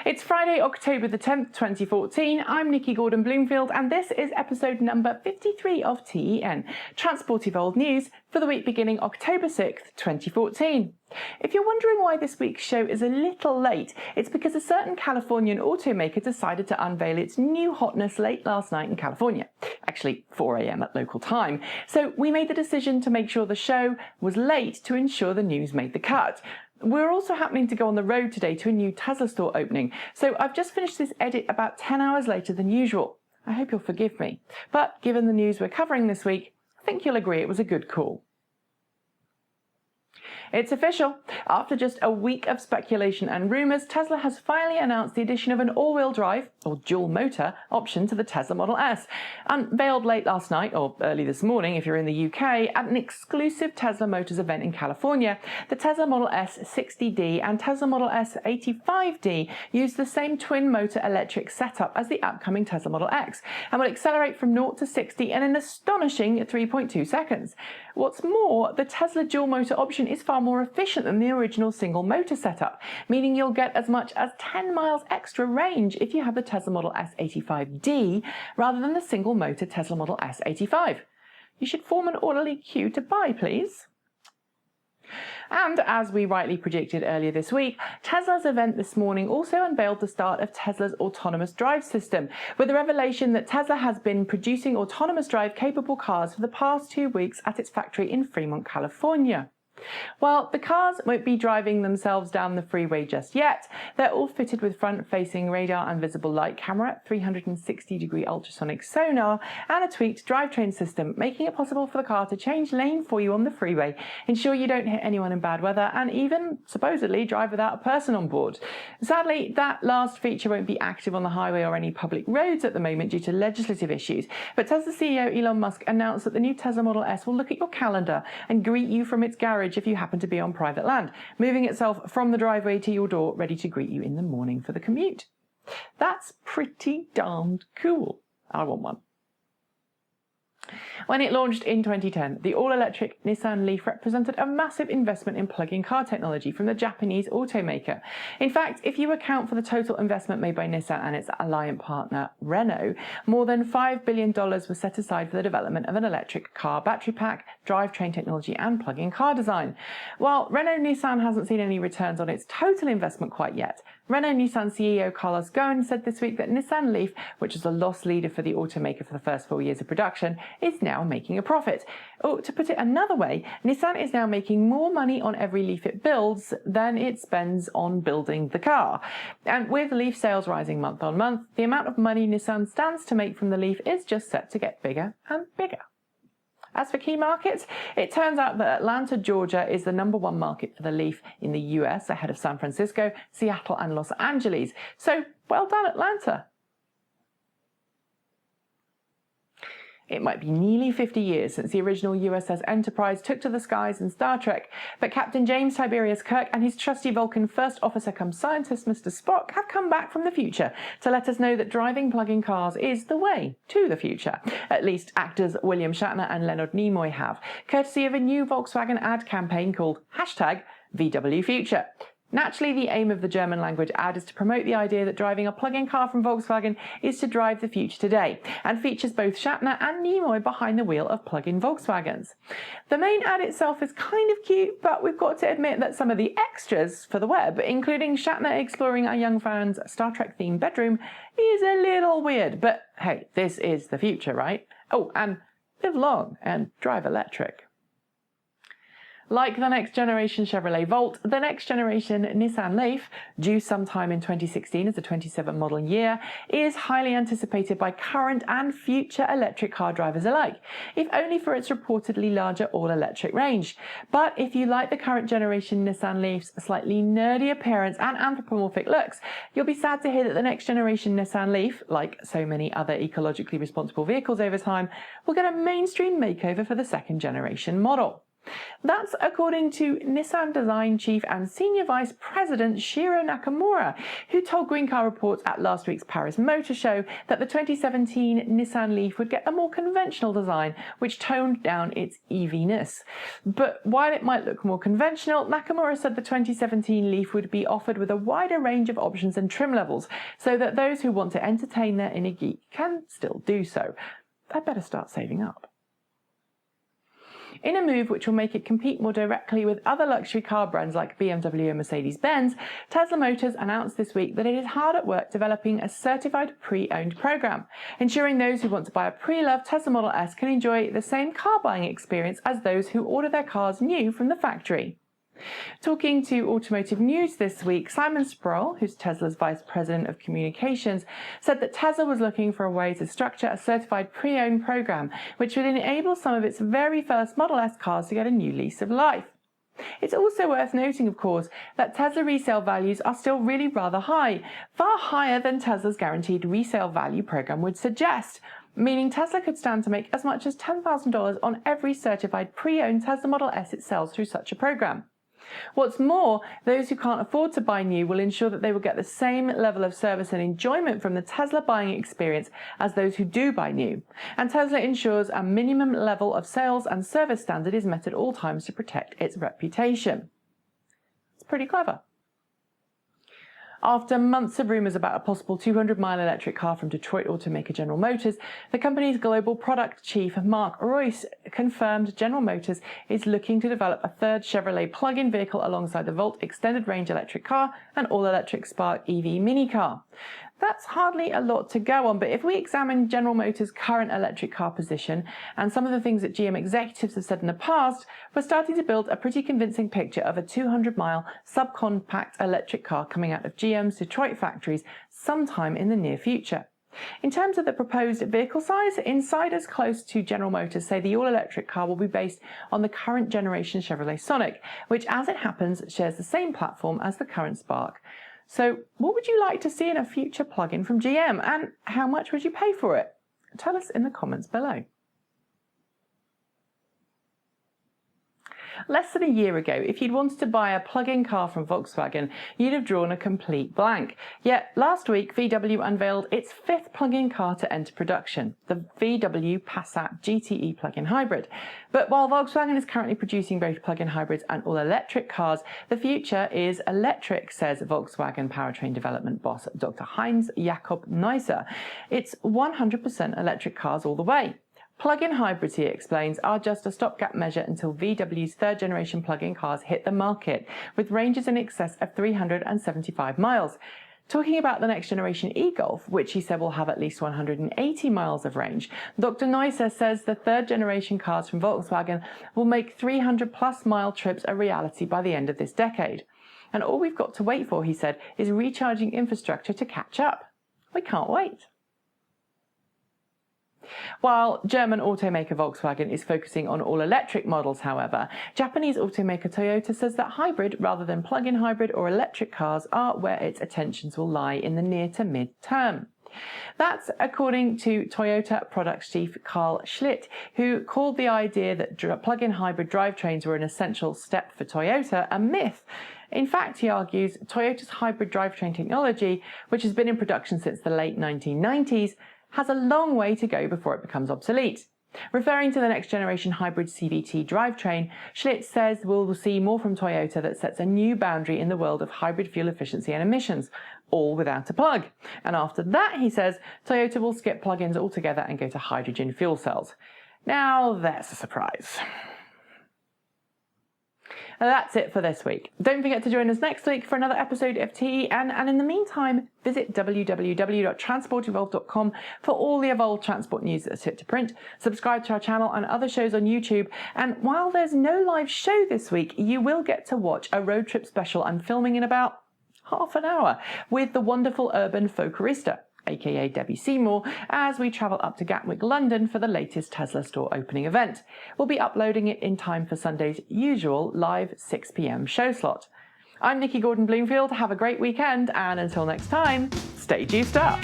It's Friday, October the 10th, 2014. I'm Nikki Gordon-Bloomfield, and this is episode number 53 of T.E.N, Transport Evolved News for the week beginning October 6th, 2014. If you're wondering why this week's show is a little late, it's because a certain Californian automaker decided to unveil its new hotness late last night in California. Actually, 4 a.m. at local time. So we made the decision to make sure the show was late to ensure the news made the cut. We're also happening to go on the road today to a new Tesla store opening, so I've just finished this edit about 10 hours later than usual. I hope you'll forgive me. But given the news we're covering this week, I think you'll agree it was a good call. It's official. After just a week of speculation and rumours, Tesla has finally announced the addition of an all-wheel drive, or dual motor, option to the Tesla Model S. Unveiled late last night, or early this morning if you're in the UK, at an exclusive Tesla Motors event in California, the Tesla Model S 60D and Tesla Model S 85D use the same twin-motor electric setup as the upcoming Tesla Model X, and will accelerate from 0 to 60 in an astonishing 3.2 seconds. What's more, the Tesla dual motor option is far more efficient than the original single motor setup, meaning you'll get as much as 10 miles extra range if you have the Tesla Model S 85D rather than the single motor Tesla Model S 85. You should form an orderly queue to buy, please. And as we rightly predicted earlier this week, Tesla's event this morning also unveiled the start of Tesla's autonomous drive system, with the revelation that Tesla has been producing autonomous drive capable cars for the past 2 weeks at its factory in Fremont, California. While the cars won't be driving themselves down the freeway just yet, they're all fitted with front-facing radar and visible light camera, 360-degree ultrasonic sonar, and a tweaked drivetrain system, making it possible for the car to change lane for you on the freeway, ensure you don't hit anyone in bad weather, and even, supposedly, drive without a person on board. Sadly, that last feature won't be active on the highway or any public roads at the moment due to legislative issues, but Tesla CEO Elon Musk announced that the new Tesla Model S will look at your calendar and greet you from its garage if you happen to be on private land, moving itself from the driveway to your door, ready to greet you in the morning for the commute. That's pretty darned cool. I want one. When it launched in 2010, the all-electric Nissan LEAF represented a massive investment in plug-in car technology from the Japanese automaker. In fact, if you account for the total investment made by Nissan and its alliance partner Renault, more than $5 billion was set aside for the development of an electric car battery pack, drivetrain technology and plug-in car design. While Renault-Nissan hasn't seen any returns on its total investment quite yet, Renault-Nissan CEO Carlos Ghosn said this week that Nissan LEAF, which was a loss leader for the automaker for the first 4 years of production, is now making a profit. Or to put it another way, Nissan is now making more money on every LEAF it builds than it spends on building the car. And with LEAF sales rising month on month, the amount of money Nissan stands to make from the LEAF is just set to get bigger and bigger. As for key markets, it turns out that Atlanta, Georgia is the #1 market for the LEAF in the US, ahead of San Francisco, Seattle and Los Angeles. So, well done, Atlanta. It might be nearly 50 years since the original USS Enterprise took to the skies in Star Trek, but Captain James Tiberius Kirk and his trusty Vulcan first officer come scientist Mr. Spock have come back from the future to let us know that driving plug-in cars is the way to the future. At least actors William Shatner and Leonard Nimoy have, courtesy of a new Volkswagen ad campaign called #VWFuture. Naturally, the aim of the German language ad is to promote the idea that driving a plug-in car from Volkswagen is to drive the future today, and features both Shatner and Nimoy behind the wheel of plug-in Volkswagens. The main ad itself is kind of cute, but we've got to admit that some of the extras for the web, including Shatner exploring a young fan's Star Trek-themed bedroom, is a little weird. But hey, this is the future, right? Oh, and live long and drive electric. Like the next generation Chevrolet Volt, the next generation Nissan LEAF, due sometime in 2016 as a 27 model year, is highly anticipated by current and future electric car drivers alike, if only for its reportedly larger all-electric range. But if you like the current generation Nissan LEAF's slightly nerdy appearance and anthropomorphic looks, you'll be sad to hear that the next generation Nissan LEAF, like so many other ecologically responsible vehicles over time, will get a mainstream makeover for the second generation model. That's according to Nissan design chief and senior vice president Shiro Nakamura, who told Green Car Reports at last week's Paris Motor Show that the 2017 Nissan LEAF would get a more conventional design, which toned down its EV-ness. But while it might look more conventional, Nakamura said the 2017 LEAF would be offered with a wider range of options and trim levels, so that those who want to entertain their inner geek can still do so. I'd better start saving up. In a move which will make it compete more directly with other luxury car brands like BMW and Mercedes-Benz, Tesla Motors announced this week that it is hard at work developing a certified pre-owned program, ensuring those who want to buy a pre-loved Tesla Model S can enjoy the same car buying experience as those who order their cars new from the factory. Talking to Automotive News this week, Simon Sproul, who's Tesla's Vice President of Communications, said that Tesla was looking for a way to structure a certified pre-owned program which would enable some of its very first Model S cars to get a new lease of life. It's also worth noting, of course, that Tesla resale values are still really rather high, far higher than Tesla's guaranteed resale value program would suggest, meaning Tesla could stand to make as much as $10,000 on every certified pre-owned Tesla Model S it sells through such a program. What's more, those who can't afford to buy new will ensure that they will get the same level of service and enjoyment from the Tesla buying experience as those who do buy new. And Tesla ensures a minimum level of sales and service standard is met at all times to protect its reputation. It's pretty clever. After months of rumours about a possible 200-mile electric car from Detroit automaker General Motors, the company's global product chief, Mark Royce, confirmed General Motors is looking to develop a third Chevrolet plug-in vehicle alongside the Volt extended range electric car and all-electric Spark EV mini car. That's hardly a lot to go on, but if we examine General Motors' current electric car position and some of the things that GM executives have said in the past, we're starting to build a pretty convincing picture of a 200-mile subcompact electric car coming out of GM's Detroit factories sometime in the near future. In terms of the proposed vehicle size, insiders close to General Motors say the all-electric car will be based on the current generation Chevrolet Sonic, which, as it happens, shares the same platform as the current Spark. So what would you like to see in a future plug-in from GM, and how much would you pay for it? Tell us in the comments below. Less than a year ago, if you'd wanted to buy a plug-in car from Volkswagen, you'd have drawn a complete blank. Yet last week, VW unveiled its fifth plug-in car to enter production, the VW Passat GTE plug-in hybrid. But while Volkswagen is currently producing both plug-in hybrids and all-electric cars, the future is electric, says Volkswagen powertrain development boss Dr. Heinz Jakob Neusser. It's 100% electric cars all the way. Plug-in hybrids, he explains, are just a stopgap measure until VW's third-generation plug-in cars hit the market, with ranges in excess of 375 miles. Talking about the next-generation e-Golf, which he said will have at least 180 miles of range, Dr. Neusser says the third-generation cars from Volkswagen will make 300-plus-mile trips a reality by the end of this decade. And all we've got to wait for, he said, is recharging infrastructure to catch up. We can't wait. While German automaker Volkswagen is focusing on all-electric models, however, Japanese automaker Toyota says that hybrid rather than plug-in hybrid or electric cars are where its attentions will lie in the near to mid-term. That's according to Toyota product chief Carl Schlitt, who called the idea that plug-in hybrid drivetrains were an essential step for Toyota a myth. In fact, he argues, Toyota's hybrid drivetrain technology, which has been in production since the late 1990s, has a long way to go before it becomes obsolete. Referring to the next-generation hybrid CVT drivetrain, Schlitt says we'll see more from Toyota that sets a new boundary in the world of hybrid fuel efficiency and emissions, all without a plug. And after that, he says, Toyota will skip plug-ins altogether and go to hydrogen fuel cells. Now, that's a surprise. That's it for this week. Don't forget to join us next week for another episode of T.E.N. And in the meantime, visit www.transportevolved.com for all the Evolved transport news that's fit to print. Subscribe to our channel and other shows on YouTube. And while there's no live show this week, you will get to watch a road trip special I'm filming in about half an hour with the wonderful urban folklorista, aka Debbie Seymour, as we travel up to Gatwick, London for the latest Tesla store opening event. We'll be uploading it in time for Sunday's usual live 6 p.m. show slot. I'm Nikki Gordon-Bloomfield. Have a great weekend, and until next time, stay juiced up.